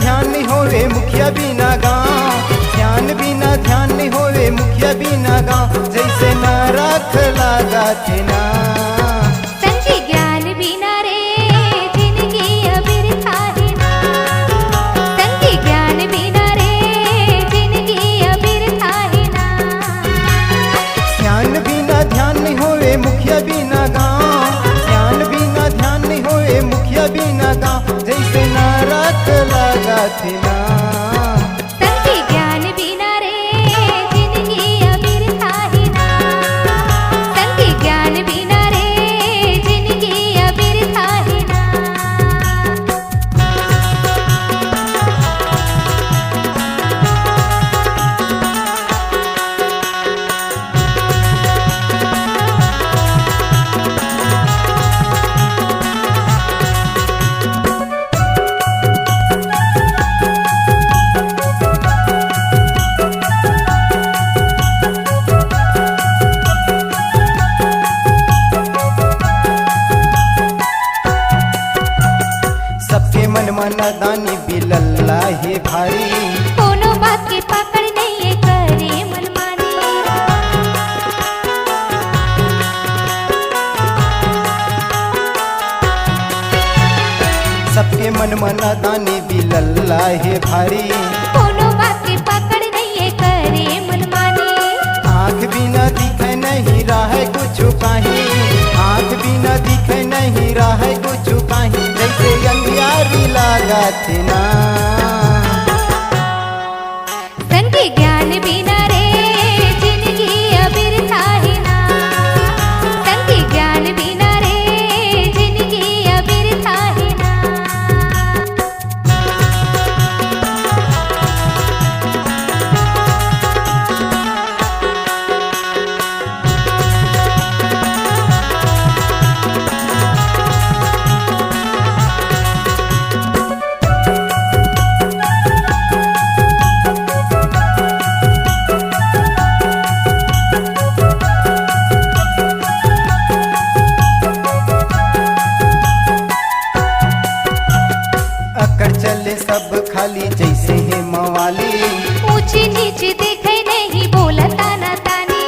ध्यान नहीं होवे मुखिया बिना गाँव, ध्यान बिना ध्यान नहीं होवे मुखिया बिना गाँव, जैसे न रख लगा थे ना। संगी ज्ञान बिना रे जिंदगी अबिरथा है ना, संगी ज्ञान बिना रे जिंदगी अबिरथा है ना। ध्यान बिना ध्यान नहीं होवे मुखिया बिना गाँव, ध्यान बिना ध्यान नहीं होवे मुखिया बिना गाँव, जैसे न रख लगा थे ना। संगी ज्ञान बिना रे जिंदगी अबिरथा है ना, संगी ज्ञान बिना रे जिंदगी अबिरथा है ना। सबके मन मना दानी बिलल्ला है भारी, कोनो बात के पकड़ नहीं करे मनमानी। सबके मन मना दानी बिलल्ला है भारी, कोनो बात के पकड़ नहीं करे मनमानी। आँख बिना दिखे नहीं रहा कुछ कहीं, आँख बिना दिखे नहीं रहा कुछ कहीं, जैसे अंधियारी लगा थे ना। संगी ज्ञान बिना रे जिंदगी अबिरथा है ना, संगी ज्ञान बिना रे जिंदगी अबिरथा है ना। अकड़ चले सब खाली जैसे है मवाली, ऊंची नीचे देखे नहीं बोला ताना तानी।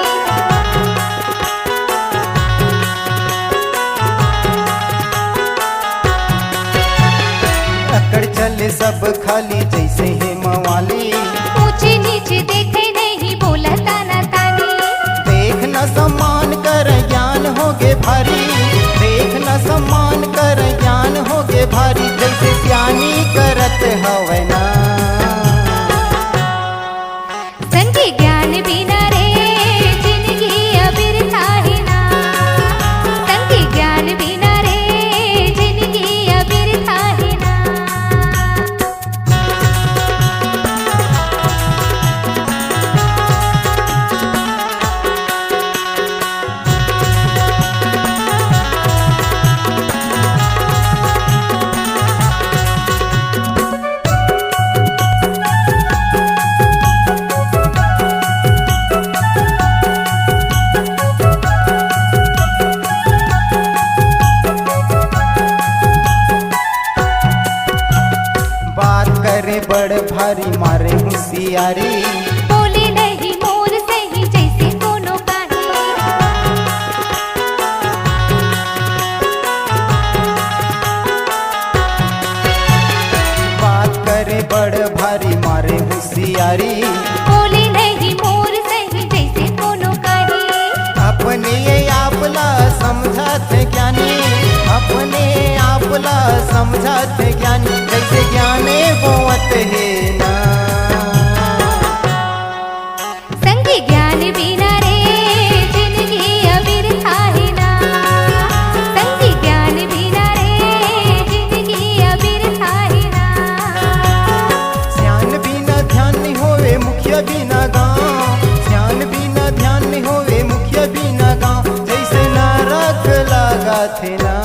अकड़ चले सब खाली जैसे है मवाली, ऊंची नीचे देखे नहीं बोला ताना तानी। देखना सम्मान कर ज्ञान होगे भारी, देखना सम्मान कर ज्ञान होगे भारी, जैसे सियानी करत हवे ना। संगी ज्ञान बिना रे जिंदगी अबिरथा है ना, संगी ज्ञान बिना रे जिंदगी अबिरथा है ना। बात करे बड़ भारी मारे होशियारी, बोले नहीं मोर सही जैसे कोनो काही। बात करे बड़ भारी मारे होशियारी, बोले नहीं मोर सही जैसे कोनो काही। अपने आपला समझत ज्ञानी, अपने आपला समझत ज्ञानी, जैसे ज्ञाने बोवत है ना। संगी ज्ञान बिना रे जिंदगी अबिरथा है ना, संगी ज्ञान बिना रे जिंदगी अबिरथा है ना। ध्यान बिना ध्यान नहीं होवे मुखिया बिना गाँव, ध्यान बिना ध्यान नहीं होवे मुखिया बिना गाँव, जैसे न रख लगा थे ना।